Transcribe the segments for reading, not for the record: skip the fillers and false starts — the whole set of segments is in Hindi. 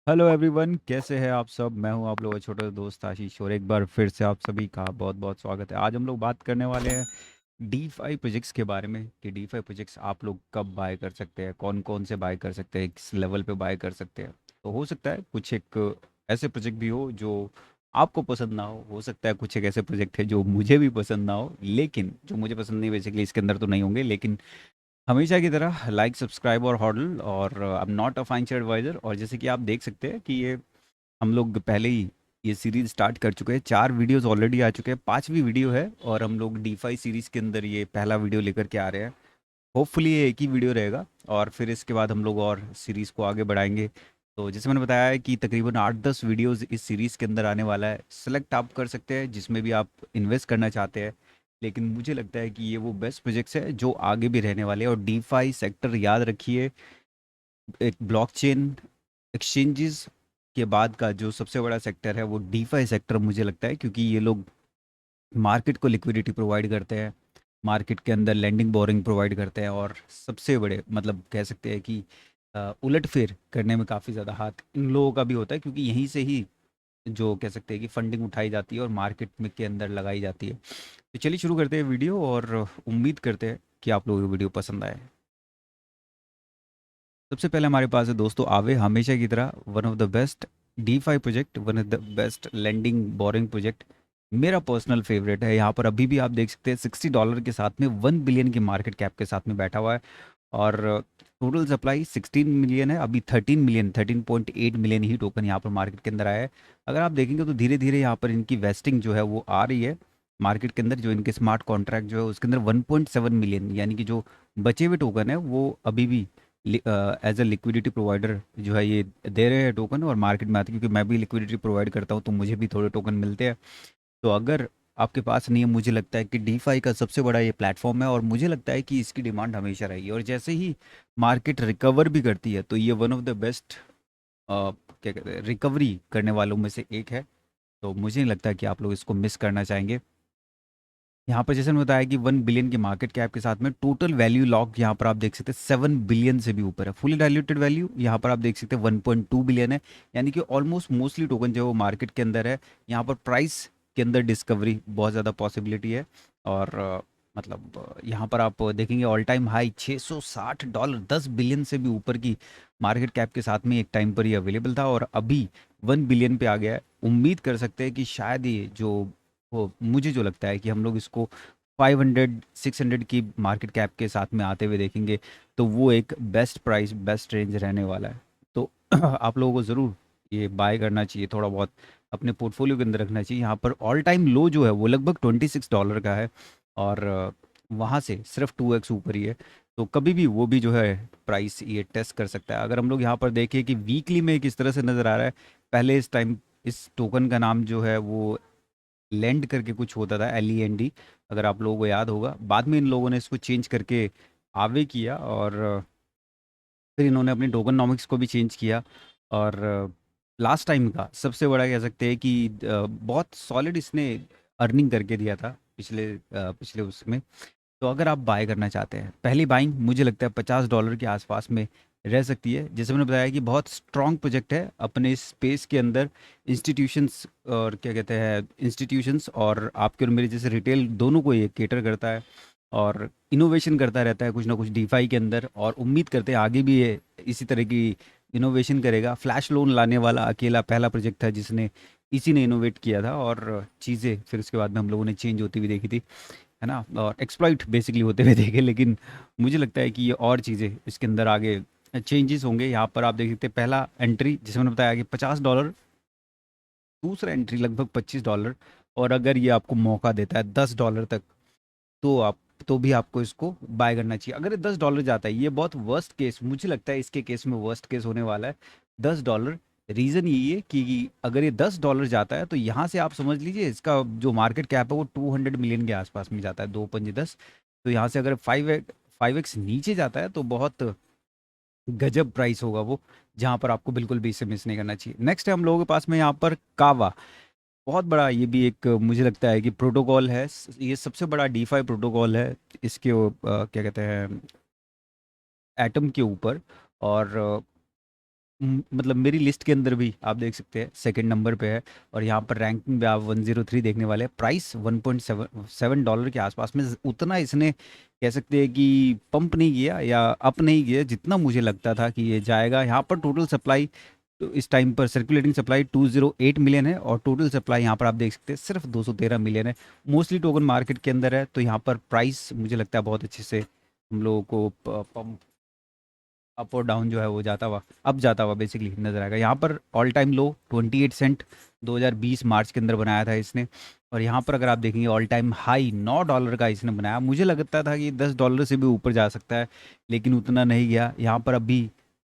हेलो एवरीवन, कैसे हैं आप सब। मैं हूं आप लोगों का छोटा दोस्त आशीष और एक बार फिर से आप सभी का बहुत बहुत स्वागत है। आज हम लोग बात करने वाले हैं डी फाई प्रोजेक्ट्स के बारे में कि डी फाई प्रोजेक्ट्स आप लोग कब बाय कर सकते हैं, कौन कौन से बाय कर सकते हैं, किस लेवल पे बाय कर सकते हैं। तो हो सकता है कुछ एक ऐसे प्रोजेक्ट भी हो जो आपको पसंद ना हो सकता है कुछ एक ऐसे प्रोजेक्ट है जो मुझे भी पसंद ना हो, लेकिन जो मुझे पसंद नहीं बेसिकली इसके अंदर तो नहीं होंगे, लेकिन हमेशा की तरह लाइक सब्सक्राइब और हॉडल और I am not a financial advisor. और जैसे कि आप देख सकते हैं कि ये हम लोग पहले ही ये सीरीज स्टार्ट कर चुके हैं, 4 वीडियोस ऑलरेडी आ चुके हैं, 5वीं वीडियो है और हम लोग डीफाई सीरीज के अंदर ये पहला वीडियो लेकर के आ रहे हैं। होपफुली ये एक ही वीडियो रहेगा और फिर इसके बाद हम लोग और सीरीज को आगे बढ़ाएंगे। तो जैसे मैंने बताया है कि तकरीबन 8-10 वीडियोस इस सीरीज के अंदर आने वाला है। सेलेक्ट आप कर सकते हैं जिसमें भी आप इन्वेस्ट करना चाहते हैं, लेकिन मुझे लगता है कि ये वो बेस्ट प्रोजेक्ट्स है जो आगे भी रहने वाले हैं। और डीफाई सेक्टर याद रखिए, एक ब्लॉकचेन एक्सचेंजेस के बाद का जो सबसे बड़ा सेक्टर है वो डीफाई सेक्टर मुझे लगता है, क्योंकि ये लोग मार्केट को लिक्विडिटी प्रोवाइड करते हैं, मार्केट के अंदर लेंडिंग बोरिंग प्रोवाइड करते हैं और सबसे बड़े मतलब कह सकते हैं कि उलटफेर करने में काफ़ी ज़्यादा हाथ इन लोगों का भी होता है, क्योंकि यहीं से ही जो कह सकते हैं कि फंडिंग उठाई जाती है और मार्केट में के अंदर लगाई जाती है। तो चलिए शुरू करते हैं वीडियो और उम्मीद करते हैं कि आप लोगों को वीडियो पसंद आए। सबसे पहले हमारे पास है दोस्तों आवे, हमेशा की तरह one of the best DeFi project, one of the best lending borrowing project. मेरा पर्सनल फेवरेट है। यहाँ पर अभी भी आप देख सकते हैं $60 के साथ में 1 बिलियन की मार्केट कैप के साथ में बैठा हुआ है और टोटल सप्लाई 16 मिलियन है। अभी 13 मिलियन, 13.8 मिलियन ही टोकन यहाँ पर मार्केट के अंदर आया है। अगर आप देखेंगे तो धीरे धीरे यहाँ पर इनकी वेस्टिंग जो है वो आ रही है मार्केट के अंदर। जो इनके स्मार्ट कॉन्ट्रैक्ट जो है उसके अंदर 1.7 मिलियन यानी कि जो बचे हुए टोकन है वो अभी भी एज अ लिक्विडिटी प्रोवाइडर जो है ये दे रहे हैं टोकन और मार्केट में आते हैं, क्योंकि मैं भी लिक्विडिटी प्रोवाइड करता हूँ तो मुझे भी थोड़े टोकन मिलते हैं। तो अगर आपके पास नहीं है, मुझे लगता है कि डीफाई का सबसे बड़ा ये प्लेटफॉर्म है और मुझे लगता है कि इसकी डिमांड हमेशा रहेगी। और जैसे ही मार्केट रिकवर भी करती है तो ये वन ऑफ द बेस्ट क्या कहते हैं रिकवरी करने वालों में से एक है। तो मुझे नहीं लगता कि आप लोग इसको मिस करना चाहेंगे। यहाँ पर जैसे मैंने बताया कि 1 बिलियन की मार्केट कैप के साथ में टोटल वैल्यू लॉक यहाँ पर आप देख सकते हैं 7 बिलियन से भी ऊपर है। फुली डाइल्यूटेड वैल्यू यहाँ पर आप देख सकते हैं 1.2 बिलियन है, यानी कि ऑलमोस्ट मोस्टली टोकन जो है वो मार्केट के अंदर है। यहाँ पर प्राइस के अंदर डिस्कवरी बहुत ज़्यादा पॉसिबिलिटी है और यहाँ पर आप देखेंगे ऑल टाइम हाई $660, 10 बिलियन से भी ऊपर की मार्केट कैप के साथ में एक टाइम पर ये अवेलेबल था और अभी 1 बिलियन पे आ गया है। उम्मीद कर सकते हैं कि शायद ये जो वो मुझे जो लगता है कि हम लोग इसको 500-600 की मार्केट कैप के साथ में आते हुए देखेंगे, तो वो एक बेस्ट प्राइस बेस्ट रेंज रहने वाला है। तो आप लोगों को ज़रूर ये बाय करना चाहिए, थोड़ा बहुत अपने पोर्टफोलियो के अंदर रखना चाहिए। यहाँ पर ऑल टाइम लो जो है वो लगभग $26 का है और वहाँ से सिर्फ 2x ऊपर ही है। तो कभी भी वो भी जो है प्राइस ये टेस्ट कर सकता है। अगर हम लोग यहाँ पर देखें कि वीकली में किस तरह से नज़र आ रहा है, पहले इस टाइम इस टोकन का नाम जो है वो लेंड करके कुछ होता था, LEND, अगर आप लोगों को याद होगा। बाद में इन लोगों ने इसको चेंज करके आवे किया और फिर इन्होंने अपनी टोकनॉमिक्स को भी चेंज किया और लास्ट टाइम का सबसे बड़ा कह सकते हैं कि बहुत सॉलिड इसने अर्निंग करके दिया था पिछले उसमें। तो अगर आप बाय करना चाहते हैं, पहली बाइंग मुझे लगता है $50 के आसपास में रह सकती है। जैसे मैंने बताया कि बहुत स्ट्रॉन्ग प्रोजेक्ट है अपने स्पेस के अंदर। इंस्टीट्यूशंस और क्या कहते हैं इंस्टीट्यूशंस और आपके और मेरे जैसे रिटेल दोनों को ये केटर करता है और इनोवेशन करता रहता है कुछ ना कुछ डीफाई के अंदर। और उम्मीद करते हैं आगे भी ये इसी तरह की इनोवेशन करेगा। फ्लैश लोन लाने वाला अकेला पहला प्रोजेक्ट था जिसने इसी ने इनोवेट किया था और चीज़ें फिर उसके बाद में हम लोगों ने चेंज होती हुई देखी थी, है ना, और एक्सप्लॉइट बेसिकली होते हुए देखे। लेकिन मुझे लगता है कि ये और चीज़ें इसके अंदर आगे चेंजेस होंगे। यहाँ पर आप देख सकते हैं पहला एंट्री जिसमें मैंने बताया कि $50, दूसरा एंट्री लगभग $25, और अगर ये आपको मौका देता है $10 तक तो आप तो भी आपको इसको बाय करना चाहिए। अगर ये $10 जाता है, ये बहुत वर्स्ट केस मुझे लगता है इसके केस में वर्स्ट केस होने वाला है, $10। रीज़न यही है कि अगर ये $10 जाता है तो यहाँ से आप समझ लीजिए इसका जो मार्केट कैप है वो 200 मिलियन के आसपास में जाता है, 2 5 10। तो यहाँ से अगर 5x नीचे जाता है तो बहुत गजब प्राइस होगा वो, जहाँ पर आपको बिल्कुल भी इसे मिस नहीं करना चाहिए। नेक्स्ट है हम लोगों के पास में यहाँ पर कावा। बहुत बड़ा ये भी एक मुझे लगता है कि प्रोटोकॉल है। ये सबसे बड़ा डीफाई प्रोटोकॉल है इसके क्या कहते हैं एटम के ऊपर। और मतलब मेरी लिस्ट के अंदर भी आप देख सकते हैं सेकंड नंबर पे है। और यहाँ पर रैंकिंग में आप 103 देखने वाले हैं। प्राइस 1.7 डॉलर के आसपास में। उतना इसने कह सकते हैं कि पंप नहीं किया या अप नहीं किया जितना मुझे लगता था कि ये जाएगा। यहाँ पर टोटल सप्लाई तो इस टाइम पर सर्कुलेटिंग सप्लाई 208 मिलियन है, और टोटल सप्लाई यहाँ पर आप देख सकते हैं सिर्फ 213 मिलियन है। मोस्टली टोकन मार्केट के अंदर है, तो यहाँ पर प्राइस मुझे लगता है बहुत अच्छे से हम लोगों को पंप अप और डाउन जो है वो जाता हुआ, अप जाता हुआ बेसिकली नजर आएगा। यहाँ पर ऑल टाइम लो 28 सेंट 2020 मार्च के अंदर बनाया था इसने। और यहाँ पर अगर आप देखेंगे ऑल टाइम हाई $9 का इसने बनाया। मुझे लगता था कि $10 से भी ऊपर जा सकता है, लेकिन उतना नहीं गया। यहाँ पर अभी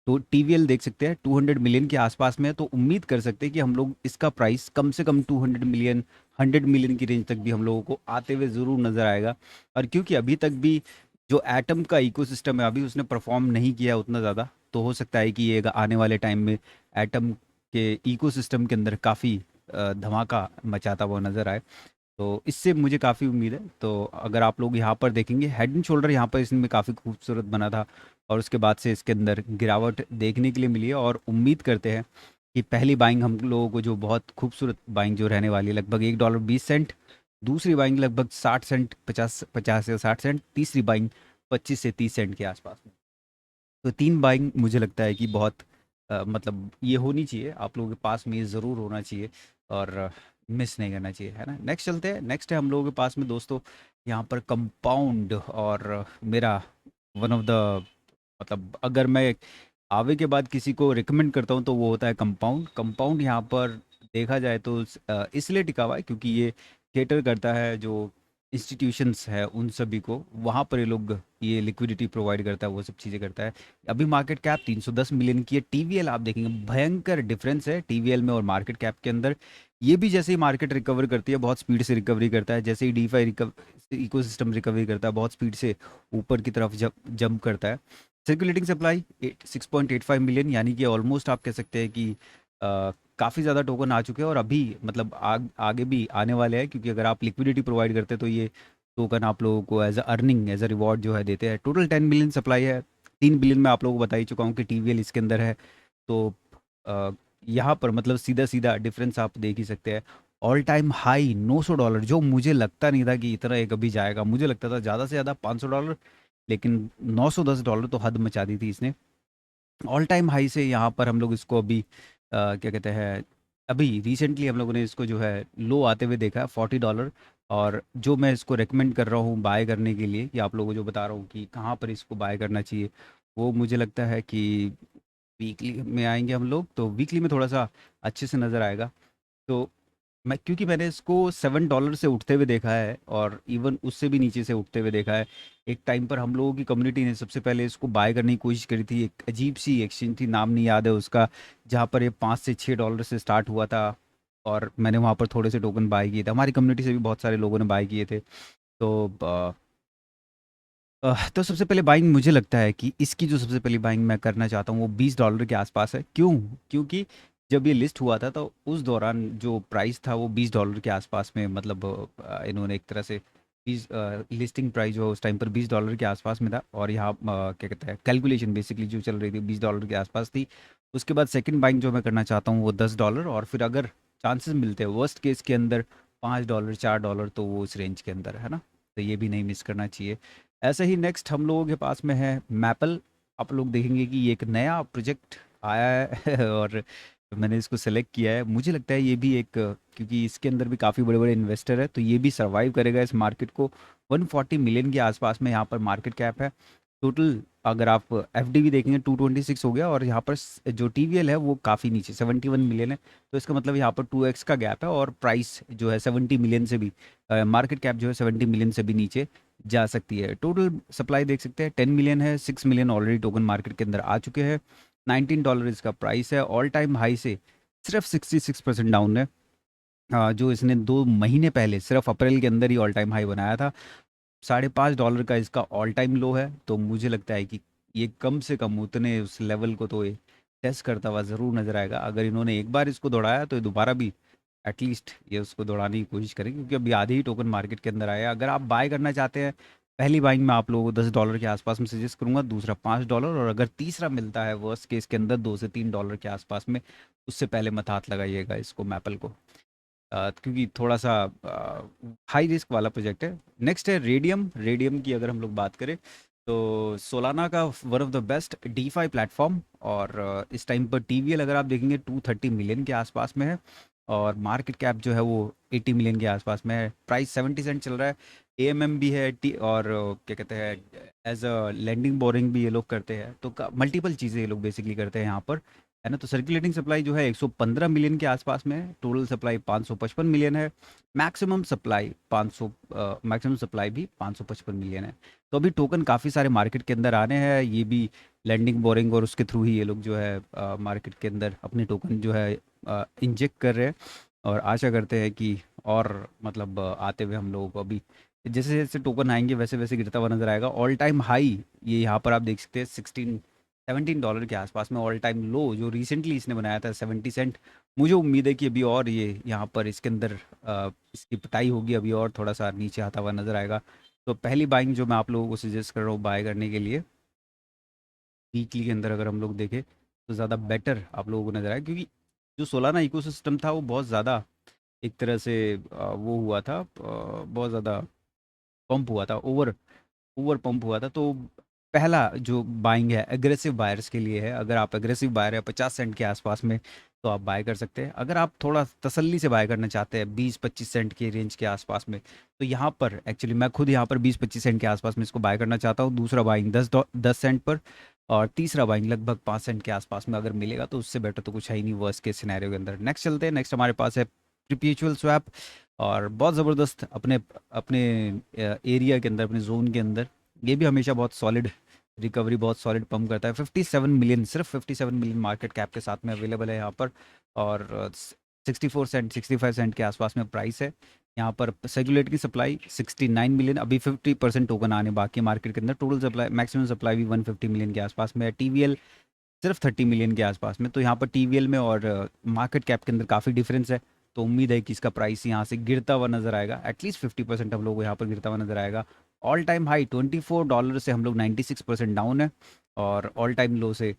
तो टीवीएल देख सकते हैं 200 मिलियन के आसपास में है, तो उम्मीद कर सकते हैं कि हम लोग इसका प्राइस कम से कम 200 मिलियन 100 मिलियन की रेंज तक भी हम लोगों को आते हुए ज़रूर नज़र आएगा। और क्योंकि अभी तक भी जो एटम का इकोसिस्टम है अभी उसने परफॉर्म नहीं किया उतना ज़्यादा, तो हो सकता है कि ये आने वाले टाइम में एटम के इकोसिस्टम के अंदर काफ़ी धमाका मचाता हुआ नज़र आए। तो इससे मुझे काफ़ी उम्मीद है। तो अगर आप लोग यहाँ पर देखेंगे हेड एंड शोल्डर यहाँ पर इसमें काफ़ी खूबसूरत बना था, और उसके बाद से इसके अंदर गिरावट देखने के लिए मिली है। और उम्मीद करते हैं कि पहली बाइंग हम लोगों को जो बहुत खूबसूरत बाइंग जो रहने वाली है लगभग $1.20, दूसरी बाइंग लगभग 60 सेंट 50 50 या 60 सेंट, तीसरी बाइंग 25 से 30 सेंट के आसपास में। तो तीन बाइंग मुझे लगता है कि बहुत मतलब ये होनी चाहिए, आप लोगों के पास में ये ज़रूर होना चाहिए, और मिस नहीं करना चाहिए, है ना। नेक्स्ट चलते हैं। नेक्स्ट है हम लोगों के पास में दोस्तों यहाँ पर कंपाउंड। और मेरा वन ऑफ द मतलब अगर मैं आवे के बाद किसी को रिकमेंड करता हूँ तो वो होता है कंपाउंड। कंपाउंड यहाँ पर देखा जाए तो इसलिए टिका हुआ है क्योंकि ये केटर करता है जो इंस्टीट्यूशंस है उन सभी को, वहाँ पर ये लोग ये लिक्विडिटी प्रोवाइड करता है, वो सब चीज़ें करता है। अभी मार्केट कैप 310 मिलियन की है। टीवीएल आप देखेंगे भयंकर डिफरेंस है टीवीएल में और मार्केट कैप के अंदर। ये भी जैसे ही मार्केट रिकवर करती है बहुत स्पीड से रिकवरी करता है, जैसे ही डीफाई इकोसिस्टम रिकवरी करता है बहुत स्पीड से ऊपर की तरफ जंप करता है। सर्कुलेटिंग सप्लाई 6.85 मिलियन, यानी कि ऑलमोस्ट आप कह सकते हैं कि काफ़ी ज़्यादा टोकन आ चुके हैं, और अभी मतलब आगे भी आने वाले हैं, क्योंकि अगर आप लिक्विडिटी प्रोवाइड करते हैं तो ये टोकन आप लोगों को as a earning as a reward जो है देते हैं। टोटल 10 मिलियन सप्लाई है। 3 बिलियन में आप लोगों को बता ही चुका हूँ कि टीवीएल इसके अंदर है। तो अ, यहाँ पर मतलब सीधा सीधा डिफरेंस आप देख ही सकते हैं। ऑल टाइम हाई $900, जो मुझे लगता नहीं था कि इतना एक अभी जाएगा। मुझे लगता था ज़्यादा से ज़्यादा $500, लेकिन $910 तो हद मचा दी थी इसने। ऑल टाइम हाई से यहाँ पर हम लोग इसको अभी क्या कहते हैं, अभी रिसेंटली हम लोगों ने इसको जो है लो आते हुए देखा है $40। और जो मैं इसको रेकमेंड कर रहा हूँ बाय करने के लिए, या आप लोगों को जो बता रहा हूँ कि कहाँ पर इसको बाय करना चाहिए, वो मुझे लगता है कि वीकली में आएंगे हम लोग, तो वीकली में थोड़ा सा अच्छे से नज़र आएगा। तो मैं क्योंकि मैंने इसको $7 से उठते हुए देखा है, और इवन उससे भी नीचे से उठते हुए देखा है। एक टाइम पर हम लोगों की कम्युनिटी ने सबसे पहले इसको बाय करने की कोशिश करी थी। एक अजीब सी एक्सचेंज थी, नाम नहीं याद है उसका, जहाँ पर ये $5 से $6 से स्टार्ट हुआ था। और मैंने वहाँ पर थोड़े से टोकन बाय किए थे, हमारी कम्युनिटी से भी बहुत सारे लोगों ने बाय किए थे। तो तो सबसे पहले बाइंग मुझे लगता है कि इसकी जो सबसे पहली बाइंग मैं करना चाहता हूँ वो $20 के आसपास है। क्यों? क्योंकि जब ये लिस्ट हुआ था तो उस दौरान जो प्राइस था वो $20 के आसपास में, मतलब इन्होंने एक तरह से 20 लिस्टिंग प्राइस जो उस टाइम पर $20 के आसपास में था। और यहाँ क्या कहते हैं कैलकुलेशन बेसिकली जो चल रही थी $20 के आसपास थी। उसके बाद सेकंड बाइंग जो मैं करना चाहता हूँ वो $10, और फिर अगर चांसेस मिलते हैं वर्स्ट केस के अंदर $5 $4, तो वो उस रेंज के अंदर है ना। तो ये भी नहीं मिस करना चाहिए। ऐसे ही नेक्स्ट हम लोगों के पास में है मैपल। आप लोग देखेंगे कि ये एक नया प्रोजेक्ट आया है और मैंने इसको सेलेक्ट किया है। मुझे लगता है ये भी एक क्योंकि इसके अंदर भी काफ़ी बड़े बड़े इन्वेस्टर है, तो ये भी सर्वाइव करेगा इस मार्केट को। 140 मिलियन के आसपास में यहाँ पर मार्केट कैप है। टोटल अगर आप एफडी भी देखेंगे 226 हो गया, और यहाँ पर जो टीवीएल है वो काफ़ी नीचे 71 मिलियन है। तो इसका मतलब यहाँ पर 2x का गैप है, और प्राइस जो है 70 मिलियन से भी मार्केट कैप जो है 70 मिलियन से भी नीचे जा सकती है। टोटल सप्लाई देख सकते हैं 10 मिलियन है। 6 मिलियन ऑलरेडी टोकन मार्केट के अंदर आ चुके हैं। $19 इसका प्राइस है। ऑल टाइम हाई से सिर्फ 66% डाउन है। जो इसने 2 महीने पहले सिर्फ अप्रैल के अंदर ही ऑल टाइम हाई बनाया था। $5.5 का इसका ऑल टाइम लो है। तो मुझे लगता है कि ये कम से कम उतने उस लेवल को तो ये टेस्ट करता हुआ ज़रूर नज़र आएगा। अगर इन्होंने एक बार इसको दौड़ाया तो ये दोबारा भी एटलीस्ट ये उसको दौड़ाने की कोशिश करें, क्योंकि अभी आधे ही टोकन मार्केट के अंदर आए हैं। अगर आप बाय करना चाहते हैं पहली बाइंग में आप लोगों को $10 के आसपास में सजेस्ट करूंगा, दूसरा $5, और अगर तीसरा मिलता है वर्स्ट केस के अंदर $2 से $3 के आसपास में, उससे पहले मत हाथ लगाइएगा इसको, मैपल को। क्योंकि थोड़ा सा हाई रिस्क वाला प्रोजेक्ट है। नेक्स्ट है रेडियम। रेडियम की अगर हम लोग बात करें तो सोलाना का one of the best DeFi platform, और इस टाइम पर टीवीएल अगर आप देखेंगे 230 मिलियन के आसपास में है, और मार्केट कैप जो है वो 80 मिलियन के आसपास में है, प्राइस 70 सेंट चल रहा है। एएमएम भी है टी, और क्या कहते हैं, एज अ लेंडिंग बोरिंग भी ये लोग करते हैं, तो मल्टीपल चीज़ें ये लोग बेसिकली करते हैं यहाँ पर, है ना। तो सर्कुलेटिंग सप्लाई जो है 115 मिलियन के आसपास में है, टोटल सप्लाई 555 मिलियन है, मैक्सिमम सप्लाई 500, मैक्सिमम सप्लाई भी 555 मिलियन है। तो अभी टोकन काफ़ी सारे मार्केट के अंदर आने हैं, ये भी लैंडिंग बोरिंग और उसके थ्रू ही ये लोग जो है मार्केट के अंदर अपने टोकन जो है इंजेक्ट कर रहे हैं, और आशा करते हैं कि और मतलब आते हुए हम लोगों को अभी जैसे जैसे टोकन आएंगे वैसे वैसे गिरता हुआ नजर आएगा। ऑल टाइम हाई ये यहाँ पर आप देख सकते हैं 17 के आसपास में, ऑल टाइम लो जो रिसेंटली इसने बनाया था 70 सेंट। मुझे उम्मीद है कि अभी और ये यहाँ पर इसके अंदर इसकी पिटाई होगी, अभी और थोड़ा सा नीचे आता हुआ नजर आएगा। तो पहली बाइंग जो मैं आप लोगों को सजेस्ट कर रहा हूँ बाय करने के लिए, वीकली के अंदर अगर हम लोग देखें तो ज़्यादा बेटर आप लोगों को नजर आए, क्योंकि जो सोलाना इकोसिस्टम था वो बहुत ज़्यादा एक तरह से वो हुआ था, बहुत ज़्यादा पंप हुआ था, ओवर ओवर पंप हुआ था। तो पहला जो बाइंग है एग्रेसिव बायर्स के लिए है, अगर आप एग्रेसिव बायर है 50 सेंट के आसपास में तो आप बाय कर सकते हैं। अगर आप थोड़ा तसल्ली से बाय करना चाहते हैं 20-25 सेंट के रेंज के आसपास में, तो यहाँ पर एक्चुअली मैं खुद यहाँ पर 20-25 सेंट के आसपास में इसको बाय करना चाहता हूँ। दूसरा बाइंग 10 सेंट पर, और तीसरा बाइंग लगभग 5 सेंट के आसपास में अगर मिलेगा तो उससे बेटर तो कुछ है ही नहीं वर्स्ट के सिनेरियो के अंदर। नेक्स्ट चलते हैं। नेक्स्ट हमारे पास है परपेचुअल स्वैप, और बहुत ज़बरदस्त अपने अपने एरिया के अंदर, अपने जोन के अंदर ये भी हमेशा बहुत सॉलिड रिकवरी, बहुत सॉलिड पंप करता है। 57 मिलियन, सिर्फ 57 मिलियन मार्केट कैप के साथ में अवेलेबल है यहाँ पर, और 64 सेंट 65 सेंट के आसपास में प्राइस है। यहाँ पर सर्कुलेट की सप्लाई 69 मिलियन, अभी 50% टोकन आने बाकी मार्केट के अंदर। टोटल सप्लाई, मैक्सिमम सप्लाई भी 150 मिलियन के आसपास में है। टीवीएल सिर्फ 30 मिलियन के आसपास में, तो यहाँ पर टीवीएल में और मार्केट कैप के अंदर काफ़ी डिफरेंस है। तो उम्मीद है कि इसका प्राइस यहाँ से गिरता हुआ नजर आएगा, एटलीस्ट 50% हम लोग को यहाँ पर गिरता हुआ नजर आएगा। ऑल टाइम हाई $24 से हम लोग 96% डाउन है, और ऑल टाइम लो से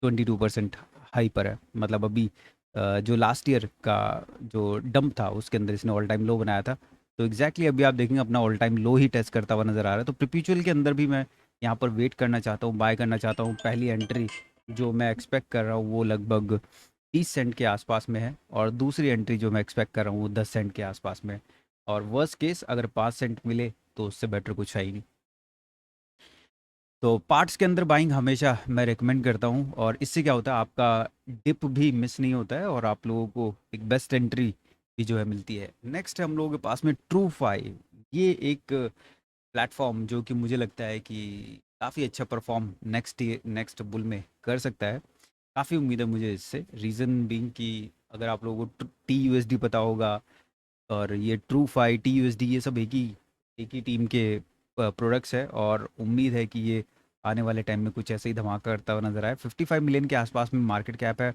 22% हाई पर है। मतलब अभी जो लास्ट ईयर का जो डंप था उसके अंदर इसने ऑल टाइम लो बनाया था। तो एग्जैक्टली अभी आप देखेंगे अपना ऑल टाइम लो ही टेस्ट करता हुआ नजर आ रहा है। तो परपेचुअल के अंदर भी मैं यहाँ पर वेट करना चाहता हूँ, बाय करना चाहता हूँ। पहली एंट्री जो मैं एक्सपेक्ट कर रहा हूँ वो लगभग 30 सेंट के आसपास में है, और दूसरी एंट्री जो मैं एक्सपेक्ट कर रहा हूँ वो 10 सेंट के आसपास में है। और वर्स्ट केस अगर 5 सेंट मिले तो उससे बेटर कुछ है ही नहीं। तो पार्ट्स के अंदर बाइंग हमेशा मैं रेकमेंड करता हूँ, और इससे क्या होता है आपका डिप भी मिस नहीं होता है, और आप लोगों को एक बेस्ट एंट्री भी जो है मिलती है। नेक्स्ट है हम लोगों के पास में ट्रू फाई। ये एक प्लेटफॉर्म जो कि मुझे लगता है कि काफ़ी अच्छा परफॉर्म नेक्स्ट बुल में कर सकता है। काफ़ी उम्मीद है मुझे इससे, रीज़न बीइंग कि अगर आप लोगों को TUSD पता होगा, और ये ट्रू फाई TUSD ये सब एक ही टीम के प्रोडक्ट्स है, और उम्मीद है कि ये आने वाले टाइम में कुछ ऐसे ही धमाका करता हुआ नजर आए। 55 मिलियन के आसपास में मार्केट कैप है,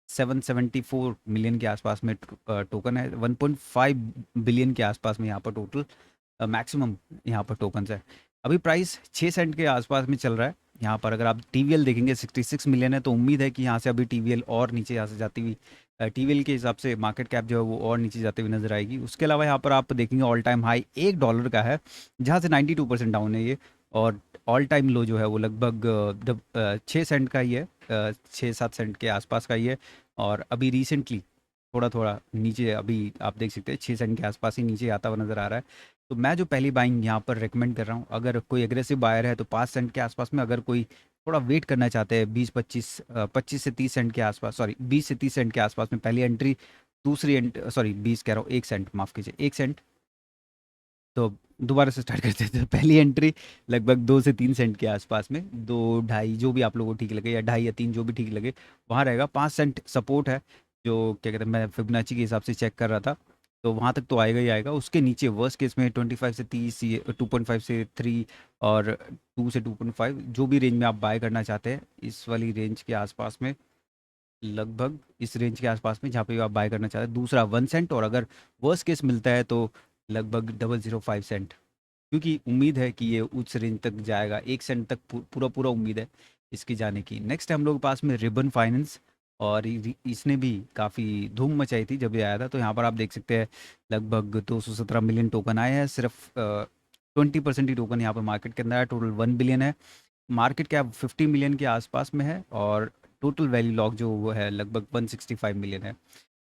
774 मिलियन के आसपास में टोकन है, 1.5 बिलियन के आसपास में यहाँ पर टोटल मैक्सिमम यहाँ पर टोकन्स है। अभी प्राइस 6 सेंट के आसपास में चल रहा है। यहाँ पर अगर आप टीवीएल देखेंगे 66 मिलियन है, तो उम्मीद है कि यहाँ से अभी टीवीएल और नीचे यहाँ से जाती हुई, टीवीएल के हिसाब से मार्केट कैप जो है वो और नीचे जाते हुए नजर आएगी। उसके अलावा यहाँ पर आप देखेंगे ऑल टाइम हाई $1 का है, जहाँ से 92% डाउन है ये, और ऑल टाइम लो जो है वो लगभग 6 सेंट का ही है, 6-7 सेंट के आसपास का ही है। और अभी रिसेंटली थोड़ा थोड़ा नीचे, अभी आप देख सकते हैं 6 सेंट के आसपास ही नीचे आता हुआ नजर आ रहा है। तो मैं जो पहली बाइंग यहाँ पर रेकमेंड कर रहा हूँ, अगर कोई एग्रेसिव बायर है तो 5 सेंट के आसपास में, अगर कोई थोड़ा वेट करना चाहते हैं 25 से 30 सेंट के आसपास, सॉरी 20 से 30 सेंट के आसपास में पहली एंट्री, दूसरी सॉरी 20 कह रहा हूँ, 1 सेंट माफ़ कीजिए, 1 सेंट। तो दोबारा से स्टार्ट करते हैं। तो पहली एंट्री लगभग 2 से 3 सेंट के आसपास में, 2-2.5 जो भी आप लोगों को ठीक लगे, या 2.5 या 3 जो भी ठीक लगे वहाँ रहेगा। 5 सेंट सपोर्ट है, जो क्या कहते हैं मैं फिबोनाची के हिसाब से चेक कर रहा था, तो वहाँ तक तो आएगा ही आएगा। उसके नीचे वर्स्ट केस में 25 से 30, ये 2.5 से 3, और 2 से 2.5 जो भी रेंज में आप बाय करना चाहते हैं, इस वाली रेंज के आसपास में, लगभग इस रेंज के आसपास में जहाँ पे भी आप बाय करना चाहते हैं। दूसरा 1 सेंट, और अगर वर्स्ट केस मिलता है तो लगभग 0.005 सेंट। क्योंकि उम्मीद है कि ये उच्च रेंज तक जाएगा, 1 सेंट तक पूरा पूरा उम्मीद है इसकी जाने की। नेक्स्ट है हम लोग के पास में रिबन फाइनेंस, और इसने भी काफ़ी धूम मचाई थी जब ये आया था। तो यहाँ पर आप देख सकते हैं लगभग 217 मिलियन टोकन आए हैं, सिर्फ 20% ही टोकन यहाँ पर मार्केट के अंदर है। टोटल 1 बिलियन है, मार्केट कैप 50 मिलियन के आसपास में है, और टोटल वैल्यू लॉक जो वो है लगभग 165 मिलियन है।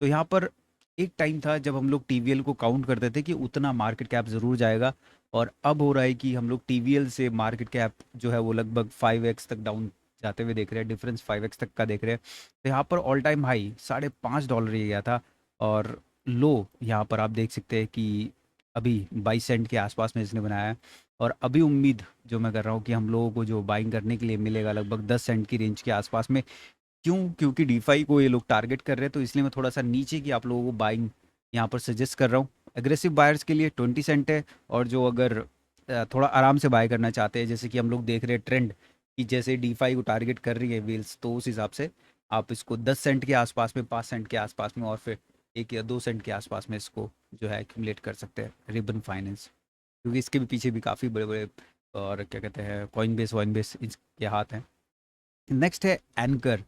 तो यहाँ पर एक टाइम था जब हम लोग टीवीएल को काउंट करते थे कि उतना मार्केट कैप ज़रूर जाएगा, और अब हो रहा है कि हम लोग टीवीएल से मार्केट कैप जो है वो लगभग 5x तक डाउन जाते हुए देख रहे हैं, डिफरेंस 5x तक का देख रहे हैं। तो यहाँ पर ऑल टाइम हाई $5.5 ये गया था, और लो यहाँ पर आप देख सकते हैं कि अभी 22 सेंट के आसपास में इसने बनाया है। और अभी उम्मीद जो मैं कर रहा हूँ कि हम लोगों को जो बाइंग करने के लिए मिलेगा लगभग 10 सेंट की रेंज के आसपास में। क्यों? क्योंकि डीफाई को ये लोग टारगेट कर रहे हैं, तो इसलिए मैं थोड़ा सा नीचे की आप लोगों को बाइंग यहाँ पर सजेस्ट कर रहा हूँ। एग्रेसिव बायर्स के लिए 20 सेंट है, और जो अगर थोड़ा आराम से बाय करना चाहते हैं, जैसे कि हम लोग देख रहे हैं ट्रेंड कि जैसे डीफाई को टारगेट कर रही है व्हील्स, तो उस हिसाब से आप इसको 10 सेंट के आसपास में, 5 सेंट के आसपास में, और फिर 1 या 2 सेंट के आसपास में इसको जो है एक्यूमुलेट कर सकते हैं रिबन फाइनेंस। क्योंकि इसके भी पीछे भी काफ़ी बड़े बड़े और क्या कहते हैं कॉइन बेस वाइन बेस इसके हाथ हैं। नेक्स्ट है एंकर।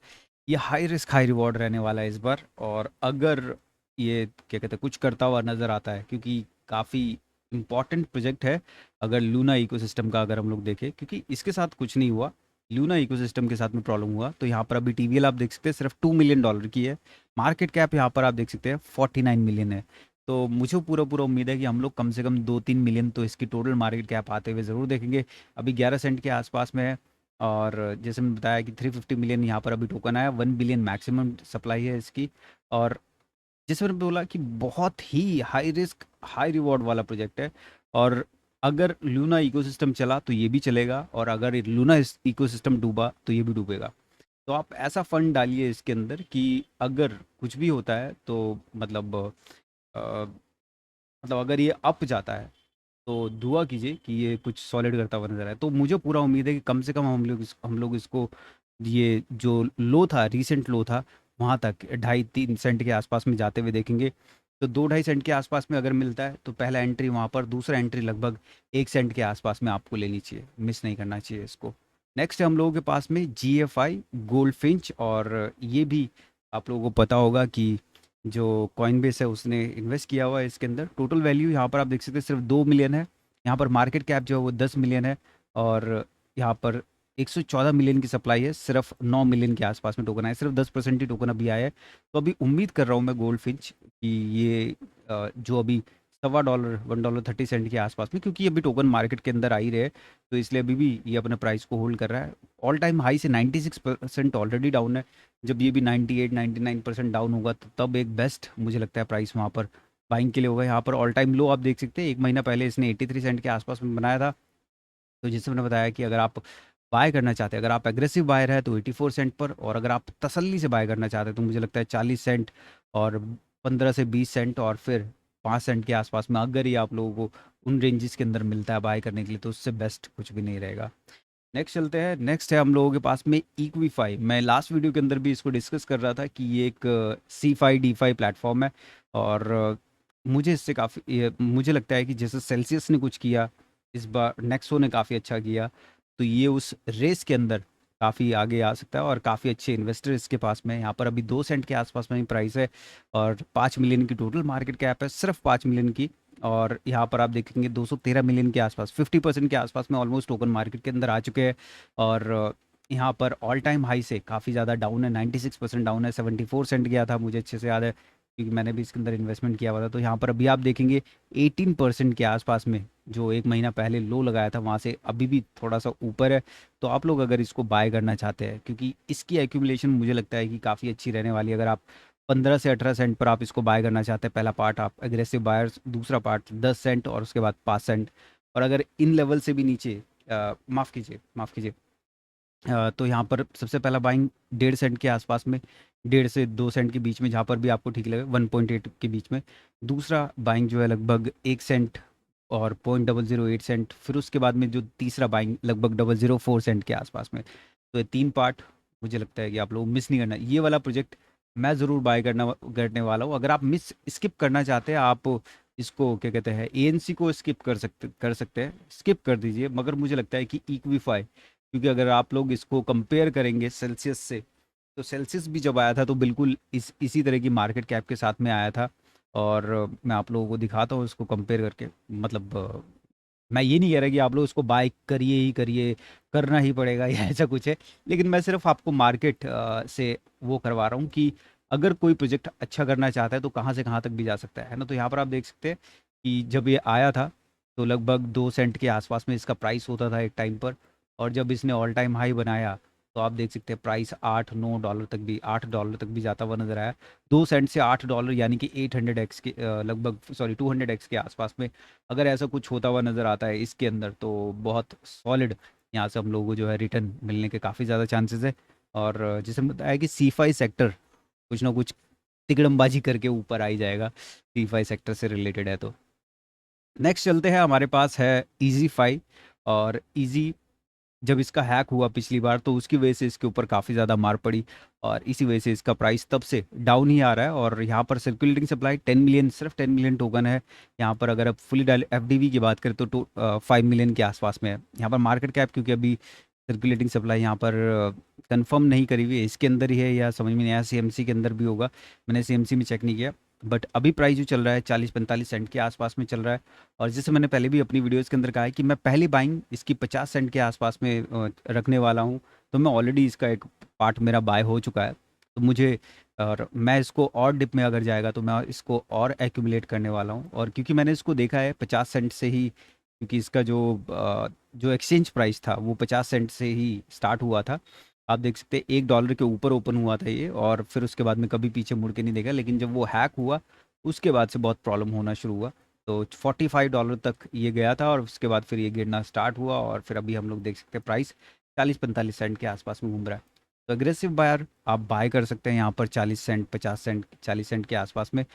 ये हाई रिस्क हाई रिवॉर्ड रहने वाला है इस बार, और अगर ये क्या कहते हैं कुछ करता हुआ नज़र आता है, क्योंकि काफ़ी इम्पॉर्टेंट प्रोजेक्ट है अगर लूना इकोसिस्टम का अगर हम लोग देखें, क्योंकि इसके साथ कुछ नहीं हुआ, लूना इकोसिस्टम के साथ में प्रॉब्लम हुआ। तो यहाँ पर अभी टीवीएल आप देख सकते हैं सिर्फ $2 मिलियन की है, मार्केट कैप यहाँ पर आप देख सकते हैं 49 मिलियन है। तो मुझे पूरा पूरा उम्मीद है कि हम लोग कम से कम 2-3 मिलियन तो इसकी टोटल मार्केट कैप आते हुए ज़रूर देखेंगे। अभी 11 सेंट के आसपास में है, और जैसे मैं बताया कि 350 मिलियन यहाँ पर अभी टोकन आया, 1 बिलियन मैक्सिमम सप्लाई है इसकी। और जैसे मैंने बोला कि बहुत ही हाई रिस्क हाई रिवॉर्ड वाला प्रोजेक्ट है, और अगर लूना इकोसिस्टम चला तो ये भी चलेगा, और अगर लूना इकोसिस्टम डूबा तो ये भी डूबेगा। तो आप ऐसा फंड डालिए इसके अंदर कि अगर कुछ भी होता है तो मतलब मतलब अगर ये अप जाता है तो दुआ कीजिए कि ये कुछ सॉलिड करता हुआ नज़र आए। तो मुझे पूरा उम्मीद है कि कम से कम हम लोग इसको, ये जो लो था, रीसेंट लो था, वहाँ तक 2.5-3 सेंट के आसपास में जाते हुए देखेंगे। तो 2-2.5 सेंट के आसपास में अगर मिलता है तो पहला एंट्री वहाँ पर, दूसरा एंट्री लगभग 1 सेंट के आसपास में आपको लेनी चाहिए, मिस नहीं करना चाहिए इसको। नेक्स्ट है हम लोगों के पास में GFI गोल्ड फिंच, और ये भी आप लोगों को पता होगा कि जो कॉइनबेस है उसने इन्वेस्ट किया हुआ है इसके अंदर। टोटल वैल्यू यहाँ पर आप देख सकते हैं सिर्फ 2 मिलियन है, यहाँ पर मार्केट कैप जो है वो 10 मिलियन है, और यहाँ पर 114 मिलियन की सप्लाई है, सिर्फ 9 मिलियन के आसपास में टोकन आए, सिर्फ 10% ही टोकन अभी आया है। तो अभी उम्मीद कर रहा हूँ मैं गोल्ड फिंच कि ये जो अभी $1.25 $1.30 के आसपास में, क्योंकि अभी टोकन मार्केट के अंदर आ ही रहे, तो इसलिए अभी भी ये अपने प्राइस को होल्ड कर रहा है। ऑल टाइम हाई से 96% ऑलरेडी डाउन है, जब ये भी 98-99% डाउन होगा तो तब एक बेस्ट मुझे लगता है प्राइस वहाँ पर बाइंग के लिए होगा। यहाँ पर ऑल टाइम लो आप देख सकते हैं, 1 महीना पहले इसने 83 सेंट के आसपास में बनाया था। तो जैसे मैंने बताया कि अगर आप बाय करना चाहते हैं, अगर आप एग्रेसिव बायर है तो 84 सेंट पर, और अगर आप तसल्ली से बाय करना चाहते हैं तो मुझे लगता है 40 सेंट और 15 से 20 सेंट, और फिर 5 सेंट के आसपास में अगर ये आप लोगों को उन रेंजेस के अंदर मिलता है बाय करने के लिए, तो उससे बेस्ट कुछ भी नहीं रहेगा। नेक्स्ट चलते हैं। नेक्स्ट है हम लोगों के पास में इक्विफाई। मैं लास्ट वीडियो के अंदर भी इसको डिस्कस कर रहा था कि ये एक C5 DeFi प्लेटफॉर्म है, और मुझे इससे काफ़ी मुझे लगता है कि जैसे सेल्सियस ने कुछ किया, इस बार नेक्सो ने काफ़ी अच्छा किया, तो ये उस रेस के अंदर काफ़ी आगे आ सकता है, और काफ़ी अच्छे इन्वेस्टर इसके पास में। यहाँ पर अभी 2 सेंट के आसपास में ही प्राइस है, और 5 मिलियन की टोटल मार्केट कैप है, सिर्फ 5 मिलियन की। और यहाँ पर आप देखेंगे 213 मिलियन के आसपास, 50% के आसपास में ऑलमोस्ट टोकन मार्केट के अंदर आ चुके हैं। और यहाँ पर ऑल टाइम हाई से काफ़ी ज़्यादा डाउन है, 96% डाउन है, 74 सेंट गया था, मुझे अच्छे से याद है क्योंकि मैंने भी इसके अंदर इन्वेस्टमेंट किया हुआ था। तो यहाँ पर अभी आप देखेंगे 18% के आसपास में, जो 1 महीना पहले लो लगाया था वहाँ से अभी भी थोड़ा सा ऊपर है। तो आप लोग अगर इसको बाय करना चाहते हैं, क्योंकि इसकी एक्यूमुलेशन मुझे लगता है कि काफ़ी अच्छी रहने वाली है। अगर आप 15 से 18 सेंट पर आप इसको बाय करना चाहते हैं, पहला पार्ट आप एग्रेसिव बायर्स, दूसरा पार्ट 10 सेंट, और उसके बाद 5 सेंट। और अगर इन लेवल से भी नीचे, माफ़ कीजिए, तो यहाँ पर सबसे पहला बाइंग 1.5 सेंट के आसपास में, 1.5 से 2 सेंट के बीच में, जहाँ पर भी आपको ठीक लगे, 1.8 के बीच में। दूसरा बाइंग जो है लगभग 1 सेंट और 0.008 सेंट, फिर उसके बाद में जो तीसरा बाइंग लगभग 0.004 सेंट के आसपास में। तो ये 3 पार्ट मुझे लगता है कि आप लोग मिस नहीं करना। ये वाला प्रोजेक्ट मैं ज़रूर बाय करने वाला हूँ। अगर आप मिस स्किप करना चाहते हैं, आप इसको क्या कहते हैं, एएनसी को स्किप कर सकते हैं, स्किप कर दीजिए। मगर मुझे लगता है कि इक्विफाई, क्योंकि अगर आप लोग इसको कंपेयर करेंगे सेल्सियस से, तो सेल्सियस भी जब आया था तो बिल्कुल इसी तरह की मार्केट कैप के साथ में आया था। और मैं आप लोगों को दिखाता हूँ इसको कंपेयर करके। मतलब मैं ये नहीं कह रहा कि आप लोग इसको बाय करिए ही करिए, करना ही पड़ेगा या ऐसा कुछ है। लेकिन मैं सिर्फ आपको मार्केट से वो करवा रहा हूँ कि अगर कोई प्रोजेक्ट अच्छा करना चाहता है तो कहाँ से कहाँ तक भी जा सकता है ना। तो यहाँ पर आप देख सकते हैं कि जब ये आया था तो लगभग 2 सेंट के आसपास में इसका प्राइस होता था एक टाइम पर। और जब इसने ऑल टाइम हाई बनाया तो आप देख सकते हैं प्राइस 8-9 डॉलर तक भी, जाता हुआ नजर आया। 2 सेंट से $8 यानी कि 800x के लगभग, सॉरी 200x के आसपास में अगर ऐसा कुछ होता हुआ नज़र आता है इसके अंदर, तो बहुत सॉलिड यहाँ से हम लोगों को जो है रिटर्न मिलने के काफ़ी ज़्यादा चांसेस है। और जैसे मैंने बताया कि C5 सेक्टर कुछ ना कुछ तिकड़मबाजी करके ऊपर आ ही जाएगा, C5 सेक्टर से रिलेटेड है तो। नेक्स्ट चलते हैं, हमारे पास है इजी फाई। और इजी जब इसका हैक हुआ पिछली बार तो उसकी वजह से इसके ऊपर काफ़ी ज़्यादा मार पड़ी, और इसी वजह से इसका प्राइस तब से डाउन ही आ रहा है। और यहाँ पर सर्कुलेटिंग सप्लाई 10 मिलियन, सिर्फ 10 मिलियन टोकन है। यहाँ पर अगर आप फुली डाल एफडीवी की बात करें तो 5 मिलियन के आसपास में है। यहाँ पर मार्केट कैप क्योंकि अभी सर्कुलेटिंग सप्लाई यहाँ पर कंफर्म नहीं करी हुई है, इसके अंदर ही है या समझ में नहीं आया, सीएमसी के अंदर भी होगा, मैंने सीएमसी में चेक नहीं किया। बट अभी प्राइस जो चल रहा है 40-45 सेंट के आसपास में चल रहा है। और जैसे मैंने पहले भी अपनी वीडियोस के अंदर कहा है कि मैं पहली बाइंग इसकी 50 सेंट के आसपास में रखने वाला हूँ। तो मैं ऑलरेडी इसका एक पार्ट मेरा बाय हो चुका है। तो मुझे, और मैं इसको और डिप में अगर जाएगा तो मैं इसको और एक्यूमुलेट करने वाला हूँ। और क्योंकि मैंने इसको देखा है 50 सेंट से ही, क्योंकि इसका जो एक्सचेंज प्राइस था वो 50 सेंट से ही स्टार्ट हुआ था। आप देख सकते हैं $1 के ऊपर ओपन हुआ था ये, और फिर उसके बाद में कभी पीछे मुड़ के नहीं देखा। लेकिन जब वो हैक हुआ उसके बाद से बहुत प्रॉब्लम होना शुरू हुआ। तो $45 तक ये गया था और उसके बाद फिर ये गिरना स्टार्ट हुआ, और फिर अभी हम लोग देख सकते हैं प्राइस 40-45 सेंट के आसपास में घूम रहा है। तो अग्रेसिव बायर आप बाय कर सकते हैं यहाँ पर 40 सेंट, 50 सेंट, 40 सेंट के आसपास में।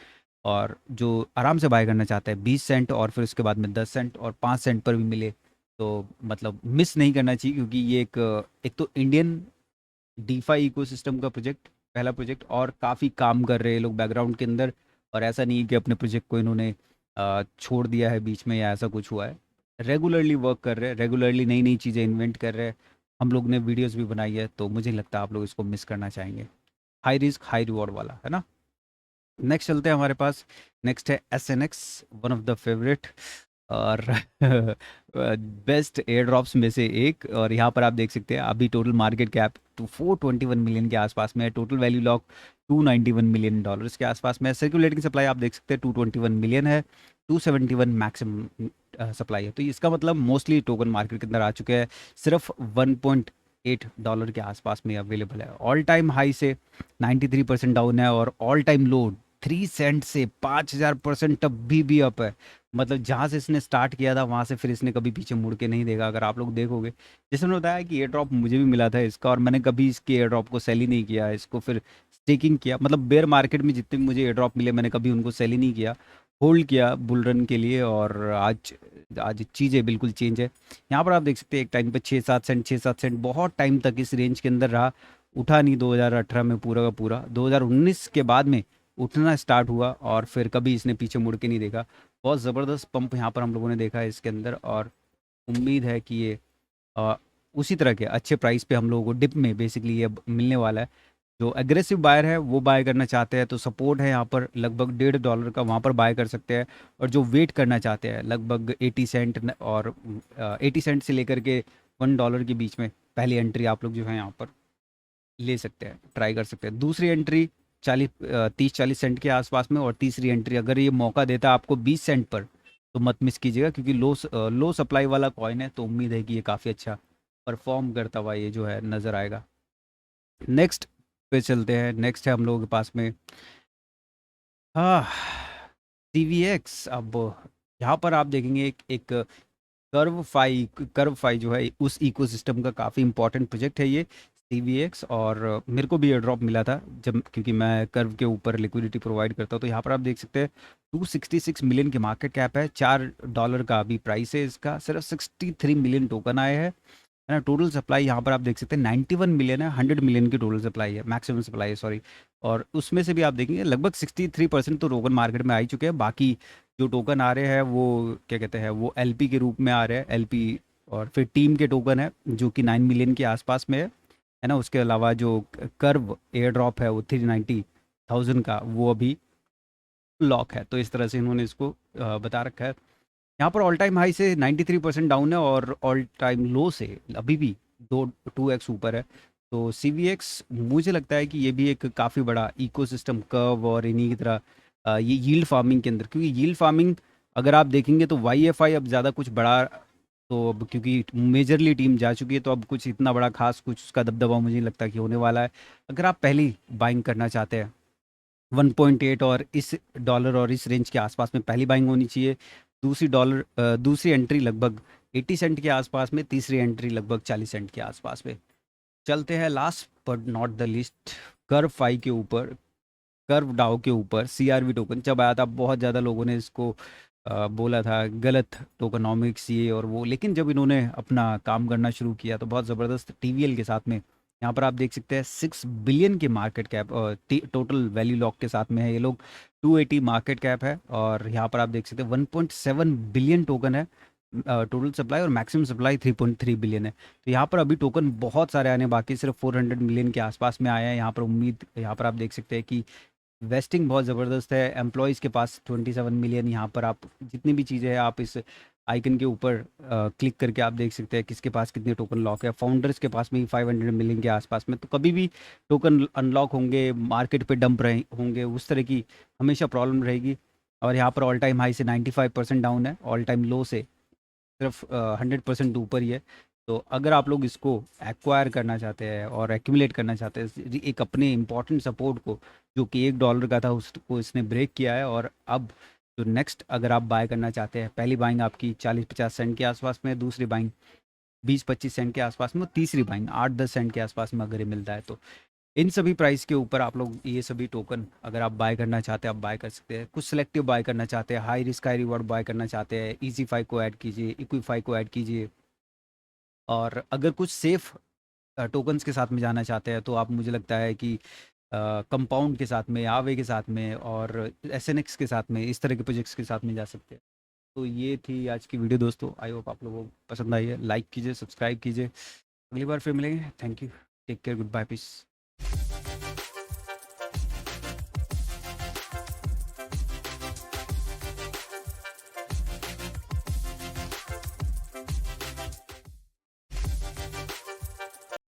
और जो आराम से बाय करना चाहते हैं 20 सेंट और फिर उसके बाद में 10 सेंट और 5 सेंट पर भी मिले तो मतलब मिस नहीं करना चाहिए, क्योंकि ये एक तो इंडियन डीफाई इकोसिस्टम का प्रोजेक्ट, पहला प्रोजेक्ट, और काफ़ी काम कर रहे हैं लोग बैकग्राउंड के अंदर। और ऐसा नहीं है कि अपने प्रोजेक्ट को इन्होंने छोड़ दिया है बीच में या ऐसा कुछ हुआ है। रेगुलरली वर्क कर रहे हैं, रेगुलरली नई नई चीज़ें इन्वेंट कर रहे हैं। हम लोग ने वीडियोस भी बनाई है, तो मुझे नहीं लगता आप लोग इसको मिस करना चाहेंगे। हाई रिस्क हाई रिवॉर्ड वाला है ना। नेक्स्ट चलते हैं हमारे पास, नेक्स्ट है SNX, one of the favourite और बेस्ट एयर ड्रॉप्स में से एक। और यहाँ पर आप देख सकते हैं अभी total market cap to 421 million के आसपास में है, टोटल वैल्यू लॉक $291 मिलियन के आसपास में है। सर्कुलेटिंग सप्लाई आप देख सकते हैं 221 मिलियन है, 271 मैक्सिमम सप्लाई है। तो इसका मतलब मोस्टली टोकन मार्केट के अंदर आ चुके हैं, सिर्फ $1.8 के आसपास में अवेलेबल है। ऑल टाइम हाई से 93% डाउन है, और ऑल टाइम लो 3 सेंट से 5000% तब भी अप है। मतलब जहाँ से इसने स्टार्ट किया था वहाँ से फिर इसने कभी पीछे मुड़ के नहीं देखा। अगर आप लोग देखोगे, जैसे मैंने बताया कि एयर ड्रॉप मुझे भी मिला था इसका, और मैंने कभी इसके एयर ड्रॉप को सेल ही नहीं किया, इसको फिर स्टेकिंग किया। मतलब बेयर मार्केट में जितने भी मुझे एयर ड्रॉप मिले मैंने कभी उनको सेल ही नहीं किया, होल्ड किया बुल रन के लिए। और आज आज चीज़ें बिल्कुल चेंज है। यहाँ पर आप देख सकते हैं एक टाइम पे 6-7 सेंट, 6-7 सेंट बहुत टाइम तक इस रेंज के अंदर रहा, उठा नहीं 2018 में पूरा का पूरा, 2019 के बाद में उठना स्टार्ट हुआ, और फिर कभी इसने पीछे मुड़ के नहीं देखा। बहुत ज़बरदस्त पंप यहाँ पर हम लोगों ने देखा है इसके अंदर, और उम्मीद है कि ये अ, उसी तरह के अच्छे प्राइस पे हम लोगों को डिप में बेसिकली ये मिलने वाला है। जो एग्रेसिव बायर है वो बाय करना चाहते हैं तो सपोर्ट है यहाँ पर लगभग $1.5 का, वहाँ पर बाय कर सकते हैं। और जो वेट करना चाहते हैं लगभग 80 सेंट और 80 सेंट से लेकर के $1 के बीच में पहली एंट्री आप लोग जो है यहाँ पर ले सकते हैं, ट्राई कर सकते हैं। दूसरी एंट्री 30-40 सेंट के आसपास में, और तीसरी एंट्री अगर ये मौका देता है आपको 20 सेंट पर तो मत मिस कीजिएगा, क्योंकि लो सप्लाई वाला कॉइन है, तो उम्मीद है कि ये काफ़ी अच्छा परफॉर्म करता हुआ ये जो है नज़र आएगा। नेक्स्ट पे चलते हैं, नेक्स्ट है हम लोगों के पास में हाँ CVX। अब यहाँ पर आप देखेंगे एक कर्व फाई जो है उस इकोसिस्टम का काफ़ी इंपॉर्टेंट प्रोजेक्ट है ये CVX। और मेरे को भी एयर ड्रॉप मिला था जब, क्योंकि मैं कर्व के ऊपर लिक्विडिटी प्रोवाइड करता हूँ। तो यहाँ पर आप देख सकते हैं 266 मिलियन की मार्केट कैप है, $4 का अभी प्राइस है इसका, सिर्फ 63 मिलियन टोकन आए हैं। है ना। टोटल सप्लाई यहाँ पर आप देख सकते हैं 91 मिलियन है, 100 मिलियन की टोटल सप्लाई है, मैक्सिमम सप्लाई है सॉरी। और उसमें से भी आप देखेंगे लगभग 63% तो टोकन मार्केट में आ ही चुके हैं। बाकी जो टोकन आ रहे हैं वो क्या कहते हैं, वो एलपी के रूप में आ रहे हैं, एलपी। और फिर टीम के टोकन है जो कि 9 मिलियन के आसपास में है ना। उसके अलावा जो कर्व एयर ड्रॉप है वो 390,000 का, वो अभी लॉक है। तो इस तरह से इन्होंने इसको बता रखा है। यहाँ पर ऑल टाइम हाई से 93% डाउन है, और ऑल टाइम लो से अभी भी 2x ऊपर है। तो CVX मुझे लगता है कि ये भी एक काफ़ी बड़ा इकोसिस्टम कर्व और इन्हीं की तरह ये यील्ड फार्मिंग के अंदर, क्योंकि यील्ड फार्मिंग अगर आप देखेंगे तो YFI अब ज़्यादा कुछ बड़ा, तो अब क्योंकि मेजरली टीम जा चुकी है तो अब कुछ इतना बड़ा खास कुछ उसका दबदबा मुझे नहीं लगता कि होने वाला है। अगर आप पहली बाइंग करना चाहते हैं 1.8 और इस डॉलर और इस रेंज के आसपास में पहली बाइंग होनी चाहिए। दूसरी एंट्री लगभग 80 सेंट के आसपास में, तीसरी एंट्री लगभग 40 सेंट के आसपास में। चलते हैं last but not the least, Curve Fi के ऊपर, कर्व डाउ के ऊपर। CRV टोकन जब आया था बहुत ज़्यादा लोगों ने इसको बोला था गलत टोकनॉमिक्स ये और वो, लेकिन जब इन्होंने अपना काम करना शुरू किया तो बहुत ज़बरदस्त TVL के साथ में यहाँ पर आप देख सकते हैं 6 बिलियन की market cap total value lock के साथ में है ये लोग। 280 मार्केट कैप है, और यहाँ पर आप देख सकते हैं 1.7 बिलियन टोकन है टोटल सप्लाई, और मैक्सिमम सप्लाई 3.3 बिलियन है। तो यहाँ पर अभी टोकन बहुत सारे आने बाकी, सिर्फ 400 मिलियन के आसपास में आया है यहाँ पर। उम्मीद यहाँ पर आप देख सकते हैं कि वेस्टिंग बहुत ज़बरदस्त है। एम्प्लॉयज़ के पास 27 मिलियन, यहाँ पर आप जितनी भी चीज़ें हैं आप इस आइकन के ऊपर क्लिक करके आप देख सकते हैं किसके पास कितने टोकन लॉक है। फाउंडर्स के पास में ही 500 मिलियन के आसपास में। तो कभी भी टोकन अनलॉक होंगे, मार्केट पे डंप रहे होंगे, उस तरह की हमेशा प्रॉब्लम रहेगी। और यहाँ पर ऑल टाइम हाई से 95% डाउन है, ऑल टाइम लो से सिर्फ 100% ऊपर ही है। तो अगर आप लोग इसको एक्वायर करना चाहते हैं और एक्यूमुलेट करना चाहते हैं एक अपने इम्पॉर्टेंट सपोर्ट को, जो कि $1 का था, उसको इसने ब्रेक किया है। और अब जो नेक्स्ट अगर आप बाय करना चाहते हैं, पहली बाइंग आपकी 40-50 सेंट के आसपास में, दूसरी बाइंग 20-25 सेंट के आसपास में, और तीसरी बाइंग 8-10 सेंट के आसपास में अगर ये मिलता है तो इन सभी प्राइस के ऊपर आप लोग ये सभी टोकन अगर आप बाय करना चाहते हैं आप बाय कर सकते हैं। कुछ सिलेक्टिव बाय करना चाहते हैं, high risk high reward buy करना चाहते हैं, EasyFi को ऐड कीजिए, इक्विफाई को ऐड कीजिए। और अगर कुछ सेफ टोकन्स के साथ में जाना चाहते हैं तो आप, मुझे लगता है कि कंपाउंड के साथ में, आवे के साथ में और SNX के साथ में, इस तरह के प्रोजेक्ट्स के साथ में जा सकते हैं। तो ये थी आज की वीडियो दोस्तों, आई होप आप लोगों को पसंद आई है। लाइक कीजिए, सब्सक्राइब कीजिए। अगली बार फिर मिलेंगे। Thank you, take care, goodbye, piece.